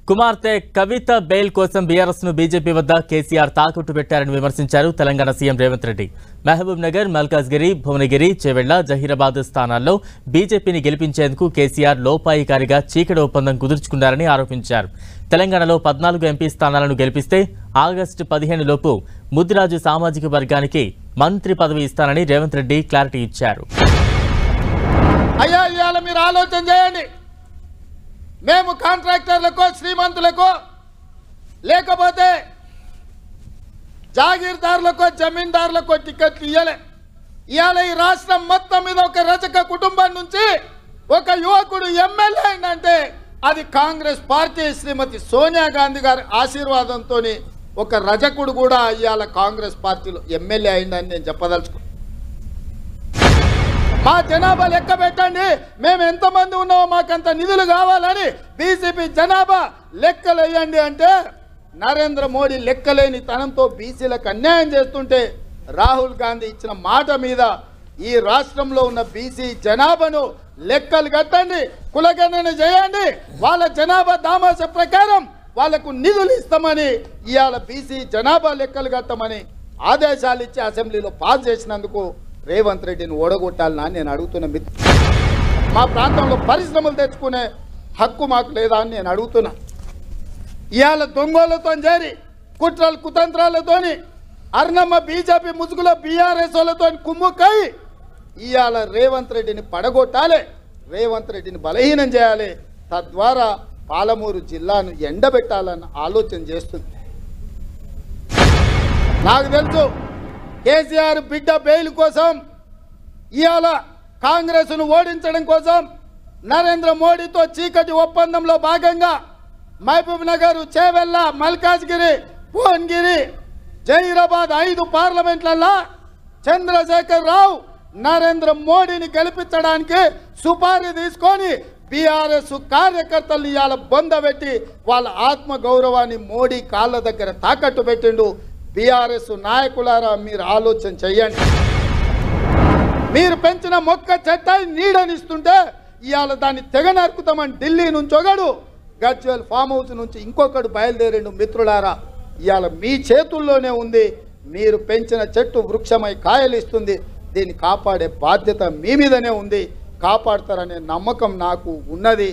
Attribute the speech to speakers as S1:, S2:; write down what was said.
S1: కుమార్తె కవిత బెయిల్ కోసం బీఆర్ఎస్ ను బీజేపీ వద్ద కేసీఆర్ తాకట్టు పెట్టారని విమర్శించారు తెలంగాణ సీఎం రేవంత్ రెడ్డి. మహబూబ్ నగర్, మల్కాజ్గిరి, భువనగిరి, చేవెళ్ల, జహీరాబాద్ స్థానాల్లో బీజేపీని గెలిపించేందుకు కేసీఆర్ లోపాయికారిగా చీకటి ఒప్పందం కుదుర్చుకున్నారని ఆరోపించారు. తెలంగాణలో 14 ఎంపీ స్థానాలను గెలిపిస్తే ఆగస్టు 15 లోపు ముద్దిరాజు సామాజిక వర్గానికి మంత్రి పదవి ఇస్తానని రేవంత్ రెడ్డి క్లారిటీ ఇచ్చారు.
S2: అయ్యా ఇవాళ మీరు ఆలోచన చేయండి. మేము కాంట్రాక్టర్లకు, శ్రీమంతులకు, లేకపోతే జాగీర్దారులకు, జమీందారులకు టికెట్లు ఇవ్వలే. ఇవాళ ఈ రాష్ట్రం మొత్తం మీద ఒక రజక కుటుంబం నుంచి ఒక యువకుడు ఎమ్మెల్యే అయిందంటే అది కాంగ్రెస్ పార్టీ శ్రీమతి సోనియా గాంధీ గారి ఆశీర్వాదంతో ఒక రజకుడు కూడా ఇవాళ కాంగ్రెస్ పార్టీలో ఎమ్మెల్యే అయిందని నేను చెప్పదలుచుకున్నాను. మా జనాభా లెక్క పెట్టండి, మేము ఎంతమంది ఉన్నామో మాకంత నిధులు కావాలని బీజేపీ జనాభా లెక్కలు వేయండి అంటే నరేంద్ర మోడీ లెక్కలేని తనంతో బీసీలకు అన్యాయం చేస్తుంటే రాహుల్ గాంధీ ఇచ్చిన మాట మీద ఈ రాష్ట్రంలో ఉన్న బీసీ జనాభాను లెక్కలు కట్టండి, కులగణన చేయండి, వాళ్ళ జనాభా దామాష ప్రకారం వాళ్లకు నిధులు ఇస్తామని ఇవాళ బీసీ జనాభా లెక్కలు కట్టమని ఆదేశాలు ఇచ్చి అసెంబ్లీలో పాస్ చేసినందుకు రేవంత్ రెడ్డిని ఓడగొట్టాలని నేను అడుగుతున్న మా ప్రాంతంలో పరిశ్రమలు తెచ్చుకునే హక్కు మాకు లేదా అని నేను అడుగుతున్నా. ఇవాళ దొంగలతో చేరి కుట్రలు కుతంత్రాలతోని అర్ణమ్మ బీజేపీ ముసుగులో బీఆర్ఎస్ వాళ్ళతో కుమ్ముకై ఇవాళ రేవంత్ రెడ్డిని పడగొట్టాలి, రేవంత్ రెడ్డిని బలహీనం చేయాలి, తద్వారా పాలమూరు జిల్లాను ఎండబెట్టాలన్న ఆలోచన చేస్తుంది. నాకు తెలుసు కేసీఆర్ బిడ్డ బెయిల్ కోసం ఇవాళ కాంగ్రెస్ను ఓడించడం కోసం నరేంద్ర మోడీతో చీకటి ఒప్పందంలో భాగంగా మహబూబ్ నగర్, చేవెళ్ల, మల్కాజ్గిరి, భువనగిరి, జహీరాబాద్ 5 పార్లమెంట్లలో చంద్రశేఖర్ రావు నరేంద్ర మోడీని గెలిపించడానికి సుపారీ తీసుకొని బీఆర్ఎస్ కార్యకర్తలు ఇవాళ బొందబెట్టి వాళ్ళ ఆత్మ గౌరవాన్ని మోడీ కాళ్ళ దగ్గర తాకట్టు పెట్టిండు. బీఆర్ఎస్ నాయకులారా మీరు ఆలోచన చెయ్యండి. మీరు పెంచిన మొక్క చెట్టాయి నీడనిస్తుంటే ఇవాళ దాన్ని తెగ నరుకుతామని ఢిల్లీ నుంచి ఒకడు, గజ్వేల్ ఫామ్ హౌస్ నుంచి ఇంకొకడు బయలుదేరిండు. మిత్రులారా ఇవాళ మీ చేతుల్లోనే ఉంది. మీరు పెంచిన చెట్టు వృక్షమై కాయలు ఇస్తుంది. దీన్ని కాపాడే బాధ్యత మీ మీదనే ఉంది. కాపాడతారనే నమ్మకం నాకు ఉన్నది.